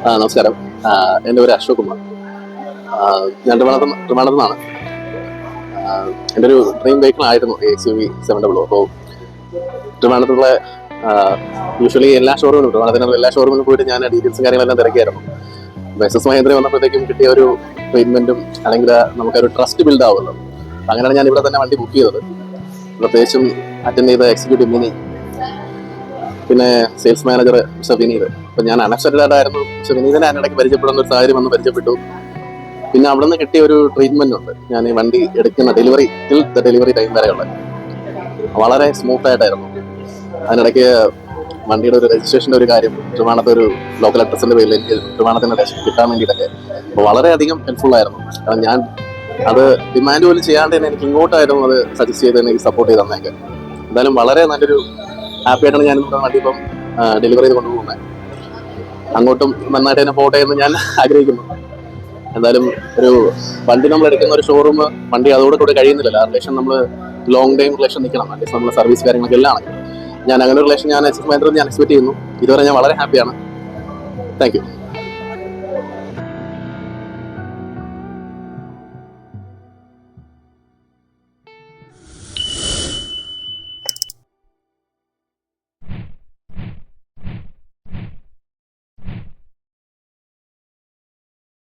നമസ്കാരം. എൻ്റെ പേര് അശോക് കുമാർ. ഞാൻ ട്രിവാൻഡ്രത്ത് നിന്നാണ്. എൻ്റെ ഒരു ഡ്രീം വെഹിക്കിൾ ആയിരുന്നു XUV 700. അപ്പോൾ ട്രിവാൻഡ്രത്തുള്ള യൂഷ്വലി എല്ലാ ഷോറൂമിലും ട്രിവാൻഡ്രത്തിനുള്ള എല്ലാ ഷോറൂമിലും പോയിട്ട് ഞാൻ ഡീറ്റെയിൽസും കാര്യങ്ങളെല്ലാം തിരക്കിയായിരുന്നു. ബൈസസ് മഹേന്ദ്ര വന്നപ്പോഴത്തേക്കും കിട്ടിയ ഒരു ട്രീറ്റ്മെൻറ്റും അല്ലെങ്കിൽ നമുക്കൊരു ട്രസ്റ്റ് ബിൽഡ് ആവുമല്ലോ. അങ്ങനെയാണ് ഞാൻ ഇവിടെ തന്നെ വണ്ടി ബുക്ക് ചെയ്തത്. പ്രത്യേകിച്ചും അറ്റൻഡ് ചെയ്ത എക്സിക്യൂട്ടീവ് മിനി, പിന്നെ സെയിൽസ് മാനേജർ മിസ്റ്റർ വിനീത്. അപ്പം ഞാൻ അൺഎക്സ്പെക്റ്റഡ് ആയിരുന്നു. മിസ്റ്റർ വിനീതിനെ അതിനിടയ്ക്ക് പരിചയപ്പെടുന്ന ഒരു സാഹചര്യം വന്ന് പരിചയപ്പെട്ടു. പിന്നെ അവിടെ നിന്ന് കിട്ടിയ ഒരു ട്രീറ്റ്മെന്റ് ഉണ്ട്. ഞാൻ ഈ വണ്ടി എടുക്കുന്ന ഡെലിവറി ടൈം വരെയുള്ള വളരെ സ്മൂത്ത് ആയിട്ടായിരുന്നു. അതിനിടയ്ക്ക് വണ്ടിയുടെ ഒരു രജിസ്ട്രേഷൻ്റെ ഒരു കാര്യം, ട്രിവാൻഡ്രത്തെ ഒരു ലോക്കൽ അഡ്രസ്സിൻ്റെ പേരിൽ എനിക്ക് ട്രിവാൻഡ്രത്തിൻ്റെ രജിസ്ട്രേഷൻ കിട്ടാൻ വേണ്ടിയിട്ടൊക്കെ അപ്പോൾ വളരെയധികം ഹെൽപ്ഫുൾ ആയിരുന്നു. കാരണം ഞാൻ അത് ഡിമാൻഡ് പോലും ചെയ്യാണ്ട് തന്നെ എനിക്ക് ഇങ്ങോട്ടായിരുന്നു അത് സജസ്റ്റ് ചെയ്ത് എനിക്ക് സപ്പോർട്ട് ചെയ്ത് തന്നേക്ക്. എന്തായാലും വളരെ നല്ലൊരു ഹാപ്പി ആയിട്ടാണ് ഞാൻ ഇവിടെ വണ്ടി ഇപ്പം ഡെലിവറി ചെയ്ത് കൊണ്ടുപോകുന്നത്. അങ്ങോട്ടും നന്നായിട്ട് തന്നെ പോട്ടെ എന്ന് ഞാൻ ആഗ്രഹിക്കുന്നു. എന്തായാലും ഒരു വണ്ടി നമ്മൾ എടുക്കുന്ന ഒരു ഷോറൂം വണ്ടി അതോടെ കൂടെ കഴിയുന്നില്ലല്ലോ. ആ റിലേഷൻ നമ്മൾ ലോങ് ടൈം റിലേഷൻ നിൽക്കണം. അറ്റ്ലീസ്റ്റ് നമ്മൾ സർവീസ് കാര്യങ്ങളൊക്കെ എല്ലാം ആണ്. ഞാൻ അങ്ങനെ ഒരു റിലേഷൻ ഞാൻ എക്സ്പെക്ട് ചെയ്യുന്നു. ഇതുവരെ ഞാൻ വളരെ ഹാപ്പിയാണ്. Thank you.